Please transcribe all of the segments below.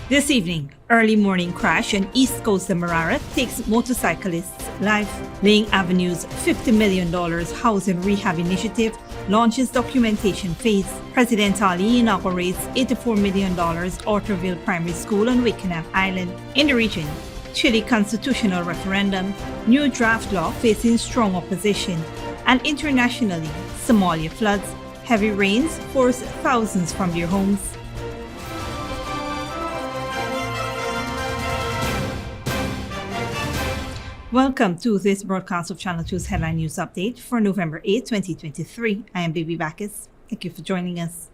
This evening, early morning crash on East Coast Demerara takes motorcyclists' life. Laing Avenue's $50 million housing rehab initiative launches documentation phase. President Ali inaugurates $84 million Arthurville Primary School on Wakenaam Island. In the region, Chile constitutional referendum, new draft law facing strong opposition, and internationally, Somalia floods. Heavy rains force thousands from their homes. Welcome to this broadcast of Channel 2's Headline News Update for November 8, 2023. I am Baby Bacchus. Thank you for joining us.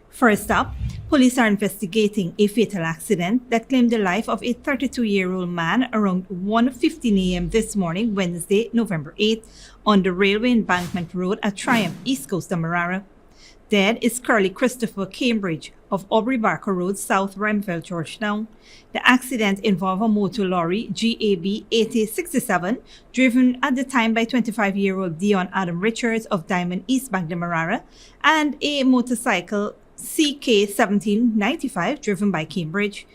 First up, police are investigating a fatal accident that claimed the life of a 32-year-old man around 1:15 a.m. this morning, Wednesday, November 8, on the railway embankment road at Triumph, East Coast Demerara. Dead is Curly Christopher Cambridge of Aubrey Barker Road, South Remville, Georgetown. The accident involved a motor lorry GAB 8067 driven at the time by 25-year-old Dion Adam Richards of Diamond East Bank Demerara and a motorcycle CK 1795 driven by Cambridge.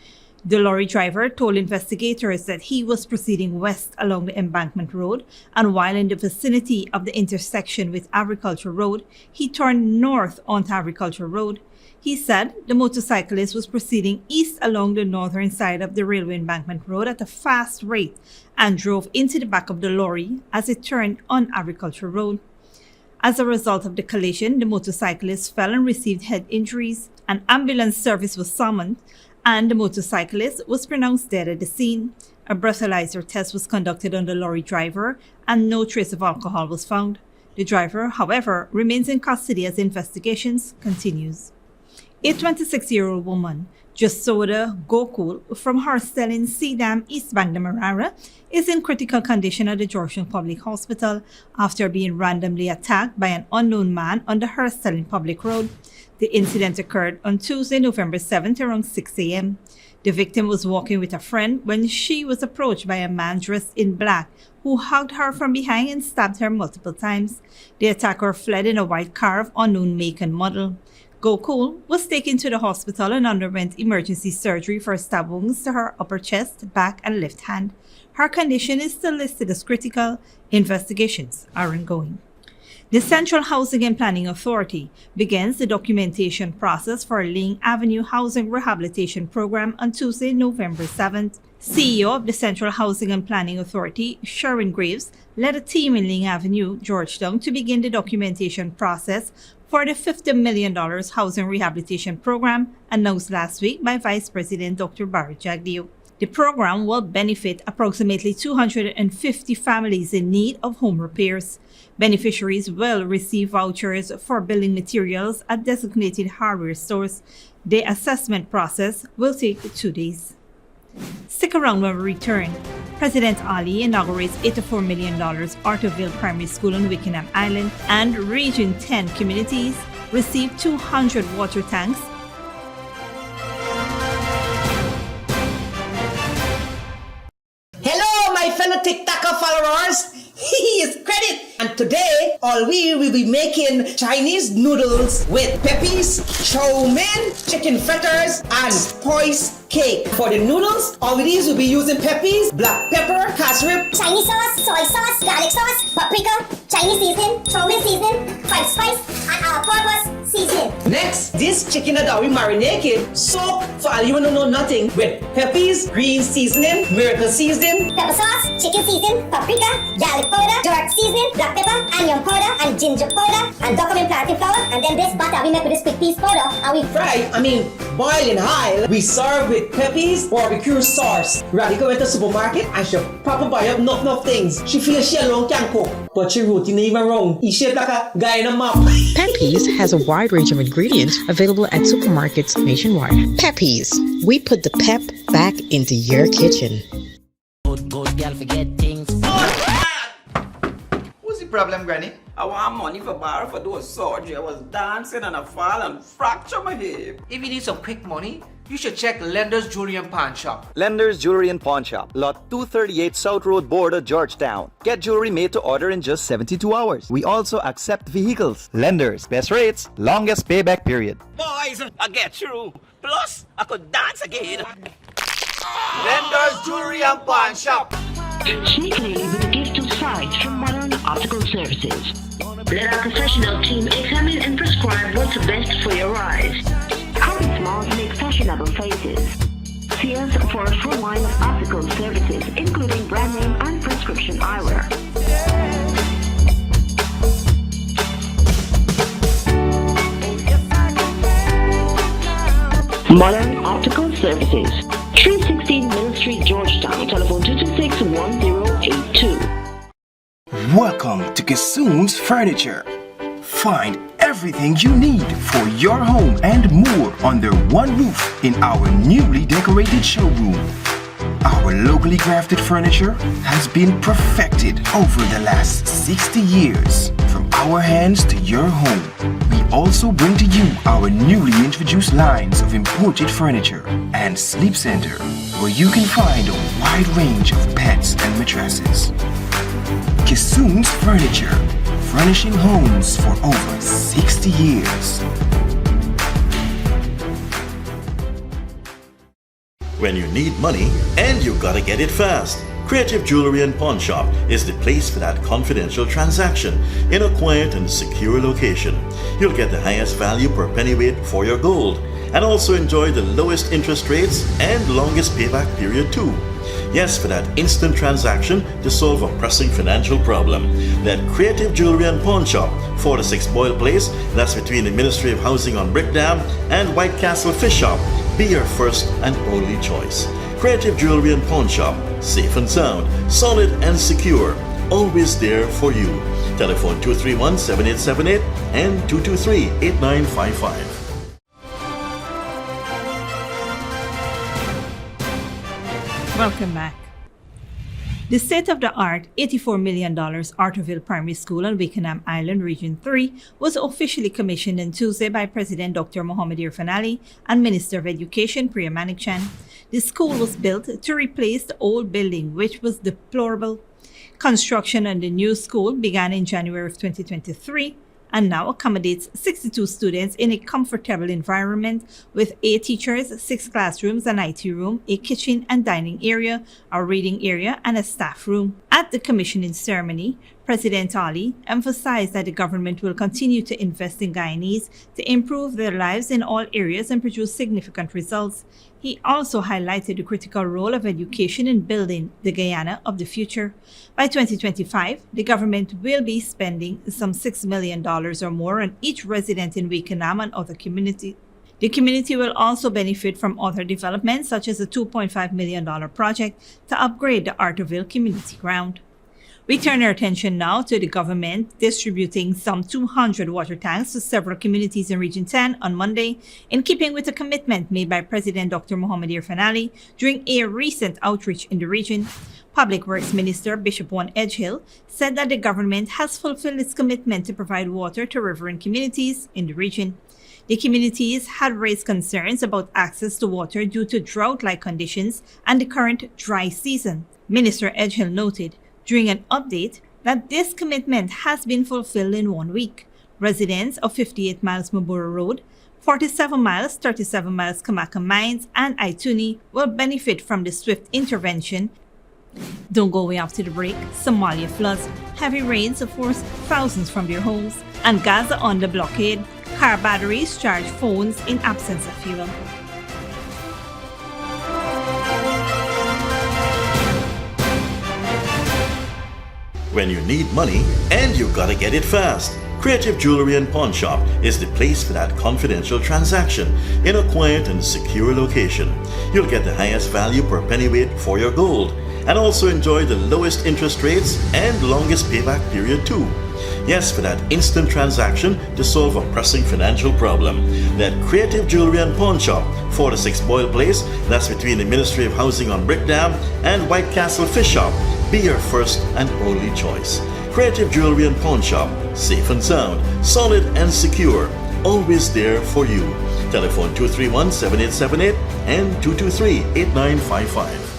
The lorry driver told investigators that he was proceeding west along the embankment road, and while in the vicinity of the intersection with Agriculture Road, he turned north onto Agriculture Road. He said the motorcyclist was proceeding east along the northern side of the railway embankment road at a fast rate and drove into the back of the lorry as it turned on Agriculture Road. As a result of the collision, the motorcyclist fell and received head injuries. An ambulance service was summoned, and the motorcyclist was pronounced dead at the scene. A breathalyzer test was conducted on the lorry driver, and no trace of alcohol was found. The driver, however, remains in custody as investigations continues. A 26-year-old woman, Jasoda Gokul, from her cell in Sedam, East Bank Demerara, is in critical condition at the Georgetown Public Hospital after being randomly attacked by an unknown man on the Herstelin Public Road. The incident occurred on Tuesday, November 7th around 6 a.m. The victim was walking with a friend when she was approached by a man dressed in black who hugged her from behind and stabbed her multiple times. The attacker fled in a white car of unknown make and model. Gokul was taken to the hospital and underwent emergency surgery for stab wounds to her upper chest, back, and left hand. Her condition is still listed as critical. Investigations are ongoing. The Central Housing and Planning Authority begins the documentation process for Laing Avenue Housing Rehabilitation Program on Tuesday, November 7th. CEO of the Central Housing and Planning Authority, Sharon Graves, led a team in Laing Avenue, Georgetown, to begin the documentation process for the $50 million Housing Rehabilitation Program announced last week by Vice President Dr. Barry Jagdeo. The program will benefit approximately 250 families in need of home repairs. Beneficiaries will receive vouchers for building materials at designated hardware stores. The assessment process will take 2 days. Stick around when we return. President Ali inaugurates $84 million Arthurville Primary School on Wakenaam Island, and Region 10 communities receive 200 water tanks. Hello, my fellow TikToker followers. Here's credit. And today, all we will be making Chinese noodles with peppies, chow mein, chicken fritters, and spice cake. For the noodles, all we will be using peppies, black pepper, cashew, Chinese sauce, soy sauce, garlic sauce, paprika, Chinese seasoning, chow mein seasoning, white spice, and all-purpose seasoning. Next, this chicken that we marinated, soak for all you know nothing with peppies, green seasoning, miracle seasoning, Pepper sauce, chicken seasoning, paprika, garlic powder, dark seasoning, black pepper, onion powder, and ginger powder, and document plantain flour, and then this butter we make with this quick piece powder, and we boil in high. We serve with peppies, barbecue sauce. Radical went to the supermarket and she proper buy up enough things. She feels she alone can cook, but she routine even wrong. He shaped like a guy in a map. Peppies has a wide range of ingredients available at supermarkets nationwide. Peppies, we put the pep back into your kitchen. Good girl forget things. What's the problem, Granny? I want money for borrow for those surgery. I was dancing and I fall and fracture my hip. If you need some quick money, you should check Lender's Jewelry and Pawn Shop. Lender's Jewelry and Pawn Shop, Lot 238 South Road Border, Georgetown. Get jewelry made to order in just 72 hours. We also accept vehicles. Lender's, best rates, longest payback period. Boys, I get through. Plus, I could dance again. Lender's Jewelry and Pawn Shop. Sneakily with a gift of sight from Modern Optical Services. Let our professional team examine and prescribe what's best for your eyes. Current smiles make fashionable faces. See us for a full line of optical services, including brand name and prescription eyewear. Modern Optical Services, 316 Mill Street, Georgetown. Telephone 226-1082. Welcome to Kissoon's Furniture. Find everything you need for your home and more under one roof in our newly decorated showroom. Our locally crafted furniture has been perfected over the last 60 years. From our hands to your home, we also bring to you our newly introduced lines of imported furniture and sleep center, where you can find a wide range of beds and mattresses. Kissoon's Furniture, furnishing homes for over 60 years. When you need money and you gotta get it fast, Creative Jewelry and Pawn Shop is the place for that confidential transaction in a quiet and secure location. You'll get the highest value per pennyweight for your gold and also enjoy the lowest interest rates and longest payback period too. Yes, for that instant transaction to solve a pressing financial problem. That Creative Jewelry and Pawn Shop, 46 Boyle Place, that's between the Ministry of Housing on Brickdam and White Castle Fish Shop, be your first and only choice. Creative Jewelry and Pawn Shop, safe and sound, solid and secure, always there for you. Telephone 231-7878 and 223-8955. Welcome back. The state-of-the-art $84 million Arthurville Primary School on Wakenaam Island, Region 3, was officially commissioned on Tuesday by President Dr. Mohamed Irfan Ali and Minister of Education Priya Manikchand. The school was built to replace the old building, which was deplorable. Construction on the new school began in January of 2023 and now accommodates 62 students in a comfortable environment with 8 teachers, 6 classrooms, an IT room, a kitchen and dining area, a reading area, and a staff room. At the commissioning ceremony, President Ali emphasized that the government will continue to invest in Guyanese to improve their lives in all areas and produce significant results. He also highlighted the critical role of education in building the Guyana of the future. By 2025, the government will be spending some $6 million or more on each resident in Wakenaam and other communities. The community will also benefit from other developments, such as a $2.5 million project to upgrade the Arthurville community ground. We turn our attention now to the government distributing some 200 water tanks to several communities in Region 10 on Monday, in keeping with a commitment made by President Dr. Mohamed Irfan Ali during a recent outreach in the region. Public Works Minister Bishop One Edgehill said that the government has fulfilled its commitment to provide water to riverine communities in the region. The communities had raised concerns about access to water due to drought-like conditions and the current dry season. Minister Edgehill noted during an update that this commitment has been fulfilled in 1 week. Residents of 58 miles Mabura Road, 47 miles, 37 miles Kamaka Mines, and Aituni will benefit from the swift intervention. Don't go away after the break. Somalia floods. Heavy rains have forced thousands from their homes. And Gaza under blockade. Car batteries charge phones in absence of fuel. When you need money and you gotta get it fast, Creative Jewelry and Pawn Shop is the place for that confidential transaction in a quiet and secure location. You'll get the highest value per pennyweight for your gold and also enjoy the lowest interest rates and longest payback period too. Yes, for that instant transaction to solve a pressing financial problem. That Creative Jewelry and Pawn Shop, 46 Boyle Place, that's between the Ministry of Housing on Brickdam and White Castle Fish Shop, be your first and only choice. Creative Jewelry and Pawn Shop, safe and sound, solid and secure, always there for you. Telephone 231-7878 and 223-8955.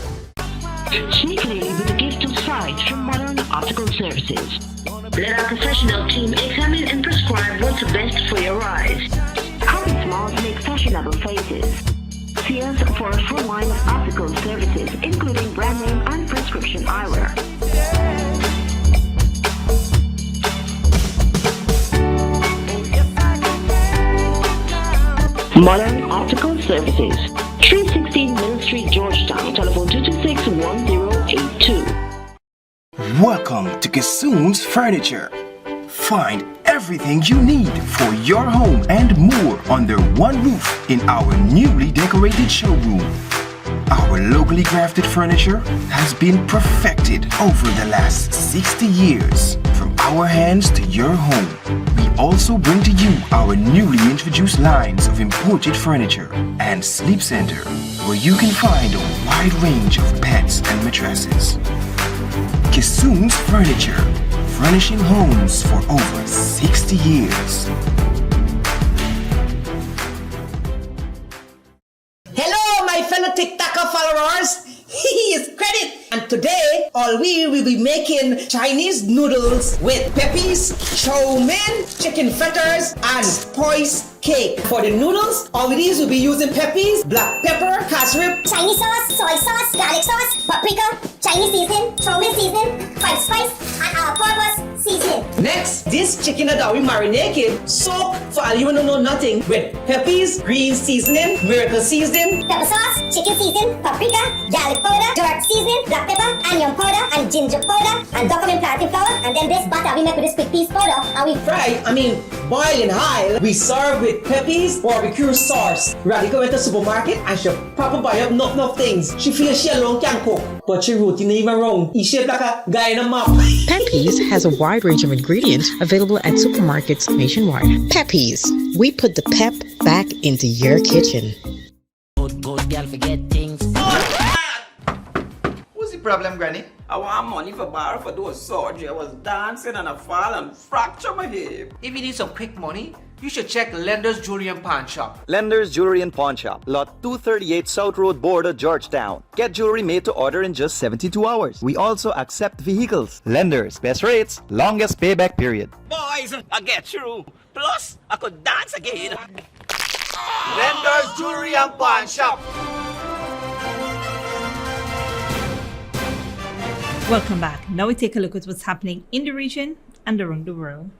Sneakily with a gift of sight from Modern Optical Services. Let our professional team examine and prescribe what's best for your eyes. Current smiles make fashionable faces. See us for a full line of optical services, including brand name and prescription eyewear. Modern Optical Services, 316 Mill Street, Georgetown, telephone 226-1082. Welcome to Kissoon's Furniture. Find everything you need for your home and more under one roof in our newly decorated showroom. Our locally crafted furniture has been perfected over the last 60 years. From our hands to your home, we also bring to you our newly introduced lines of imported furniture and sleep center, where you can find a wide range of beds and mattresses. Kissoon's Furniture, furnishing homes for over 60 years. Hello, my fellow TikToker followers. He is Credit, and today all we will be making Chinese noodles with peppies, chow mein, chicken fritters, and spice cake. For the noodles, all of these will be using peppies, black pepper, cashew, Chinese sauce, soy sauce, garlic sauce, paprika, Chinese seasoning, chow mein seasoning, white spice, and all-purpose seasoning. Next, this chicken that we marinate soak for all you don't know nothing with peppies, green seasoning, miracle seasoning, Pepper sauce, chicken seasoning, paprika, garlic powder, dark seasoning, black pepper, onion powder, and ginger powder, and document planting flour, and then this butter we make with this quick piece powder, and we boil in high. We serve with peppies, barbecue sauce. Radical went to the supermarket and she proper buy up enough things. She feels she alone can cook, but she routine even wrong. He shaped like a guy in a map. Peppies has a wide range of ingredients available at supermarkets nationwide. Peppies, we put the pep back into your kitchen. Good girl forget things. What's the problem, Granny? I want money for borrow for those surgery. I was dancing and I fall and fracture my hip. If you need some quick money, you should check Lender's Jewelry and Pawn Shop. Lender's Jewelry and Pawn Shop, lot 238 South Road Border, Georgetown. Get jewelry made to order in just 72 hours. We also accept vehicles. Lender's, best rates, longest payback period. Boys, I get through. Plus, I could dance again. Lender's Jewelry and Pawn Shop. Welcome back. Now we take a look at what's happening in the region and around the world.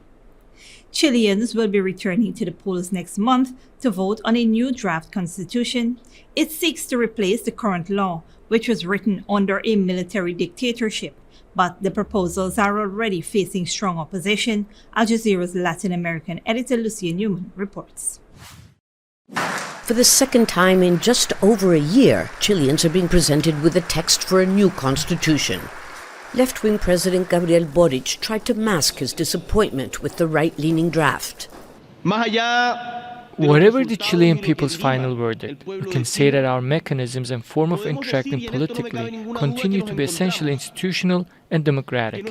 Chileans will be returning to the polls next month to vote on a new draft constitution. It seeks to replace the current law, which was written under a military dictatorship. But the proposals are already facing strong opposition. Al Jazeera's Latin American editor Lucia Newman reports. For the second time in just over a year, Chileans are being presented with a text for a new constitution. Left-wing President Gabriel Boric tried to mask his disappointment with the right-leaning draft. Whatever the Chilean people's final verdict, we can say that our mechanisms and form of interacting politically continue to be essentially institutional and democratic.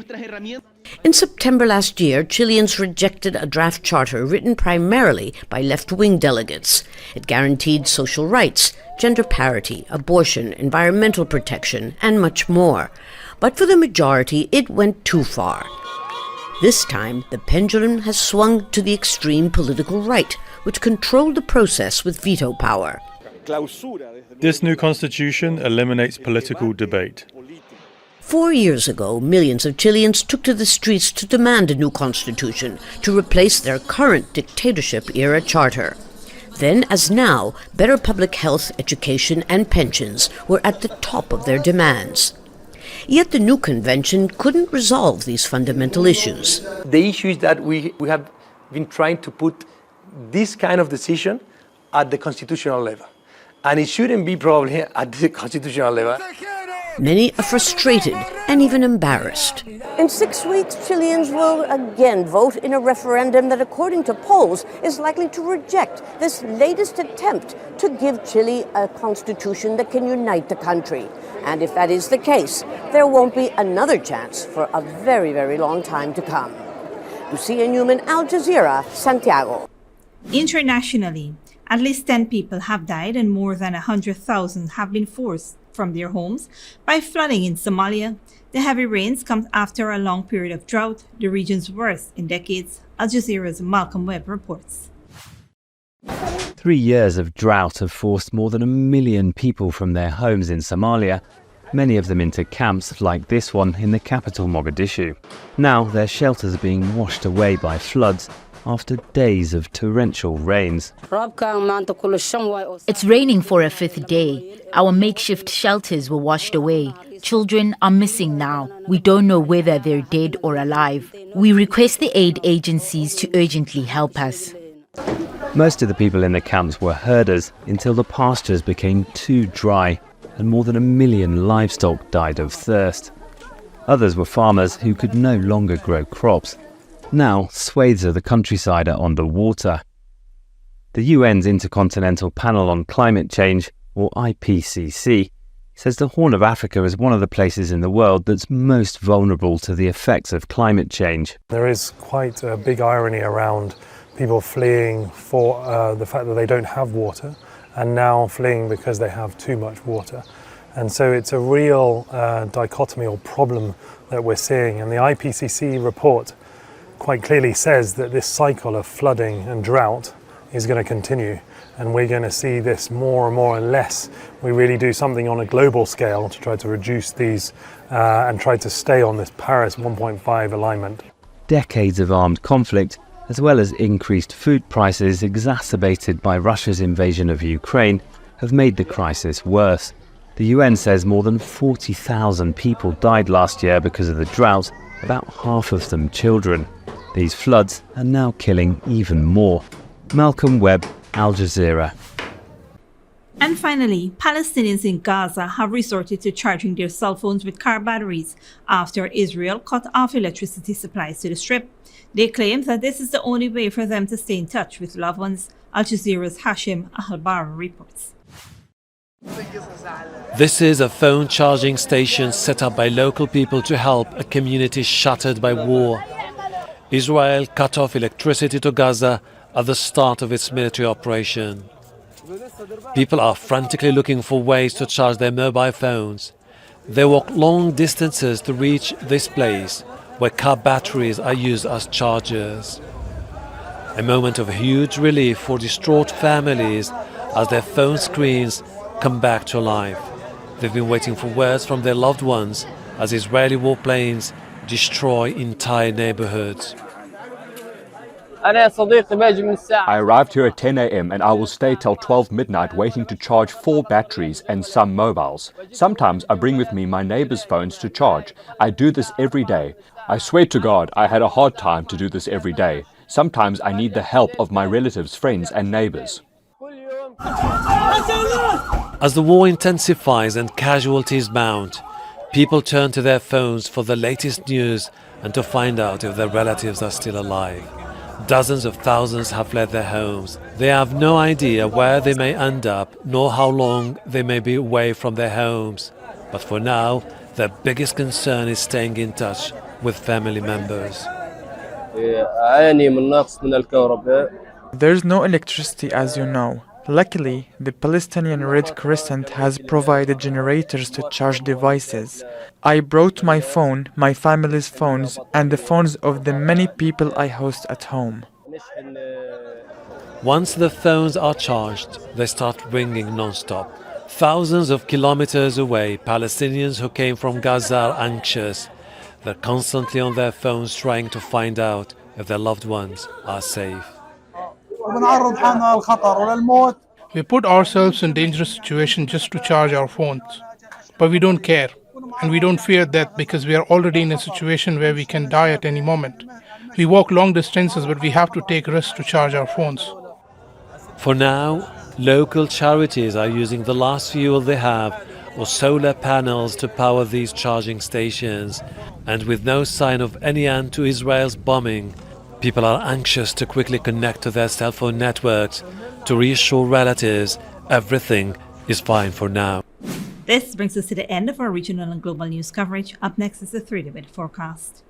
In September last year, Chileans rejected a draft charter written primarily by left-wing delegates. It guaranteed social rights, gender parity, abortion, environmental protection, and much more. But for the majority, it went too far. This time, the pendulum has swung to the extreme political right, which controlled the process with veto power. This new constitution eliminates political debate. 4 years ago, millions of Chileans took to the streets to demand a new constitution to replace their current dictatorship-era charter. Then, as now, better public health, education, and pensions were at the top of their demands. Yet the new convention couldn't resolve these fundamental issues. The issue is that we have been trying to put this kind of decision at the constitutional level. And it shouldn't be probably at the constitutional level. Many are frustrated and even embarrassed. In 6 weeks, Chileans will again vote in a referendum that, according to polls, is likely to reject this latest attempt to give Chile a constitution that can unite the country. And if that is the case, there won't be another chance for a very, very long time to come. Lucia Newman, Al Jazeera, Santiago. Internationally, at least 10 people have died and more than 100,000 have been forced from their homes by flooding in Somalia. The heavy rains come after a long period of drought, the region's worst in decades. Al Jazeera's Malcolm Webb reports. 3 years of drought have forced more than 1 million people from their homes in Somalia, many of them into camps like this one in the capital Mogadishu. Now their shelters are being washed away by floods after days of torrential rains. It's raining for a fifth day. Our makeshift shelters were washed away. Children are missing now. We don't know whether they're dead or alive. We request the aid agencies to urgently help us. Most of the people in the camps were herders until the pastures became too dry and more than 1 million livestock died of thirst. Others were farmers who could no longer grow crops. Now, swathes of the countryside are underwater. The UN's Intercontinental Panel on Climate Change, or IPCC, says the Horn of Africa is one of the places in the world that's most vulnerable to the effects of climate change. There is quite a big irony around people fleeing for the fact that they don't have water, and now fleeing because they have too much water. And so it's a real dichotomy or problem that we're seeing. And the IPCC report quite clearly says that this cycle of flooding and drought is going to continue. And we're going to see this more and more unless we really do something on a global scale to try to reduce these and try to stay on this Paris 1.5 alignment. Decades of armed conflict, as well as increased food prices exacerbated by Russia's invasion of Ukraine, have made the crisis worse. The UN says more than 40,000 people died last year because of the drought, about half of them children. These floods are now killing even more. Malcolm Webb, Al Jazeera. And finally, Palestinians in Gaza have resorted to charging their cell phones with car batteries after Israel cut off electricity supplies to the Strip. They claim that this is the only way for them to stay in touch with loved ones. Al Jazeera's Hashim Al-Bara reports. This is a phone charging station set up by local people to help a community shattered by war. Israel cut off electricity to Gaza at the start of its military operation. People are frantically looking for ways to charge their mobile phones. They walk long distances to reach this place, where car batteries are used as chargers. A moment of huge relief for distraught families as their phone screens come back to life. They've been waiting for words from their loved ones as Israeli warplanes destroy entire neighborhoods. I arrived here at 10 a.m. and I will stay till 12 midnight waiting to charge 4 batteries and some mobiles. Sometimes I bring with me my neighbors' phones to charge. I do this every day. I swear to God, I had a hard time to do this every day. Sometimes I need the help of my relatives, friends and neighbors. As the war intensifies and casualties mount, people turn to their phones for the latest news and to find out if their relatives are still alive. Dozens of thousands have fled their homes. They have no idea where they may end up, nor how long they may be away from their homes. But for now, their biggest concern is staying in touch with family members. There's no electricity, as you know. Luckily, the Palestinian Red Crescent has provided generators to charge devices. I brought my phone, my family's phones, and the phones of the many people I host at home. Once the phones are charged, they start ringing non-stop. Thousands of kilometers away, Palestinians who came from Gaza are anxious. They're constantly on their phones trying to find out if their loved ones are safe. We put ourselves in dangerous situation just to charge our phones, but we don't care, and we don't fear death because we are already in a situation where we can die at any moment. We walk long distances, but we have to take risks to charge our phones. For now, local charities are using the last fuel they have, or solar panels, to power these charging stations. And with no sign of any end to Israel's bombing, people are anxious to quickly connect to their cell phone networks to reassure relatives everything is fine for now. This brings us to the end of our regional and global news coverage. Up next is the 3-minute forecast.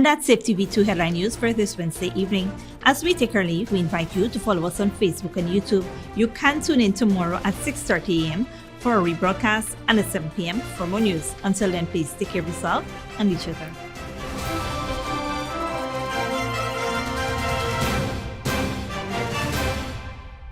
that's Safe TV2 Headline News for this Wednesday evening. As we take our leave, we invite you to follow us on Facebook and YouTube. You can tune in tomorrow at 6:30 a.m. for a rebroadcast and at 7 p.m. for more news. Until then, please take care of yourself and each other.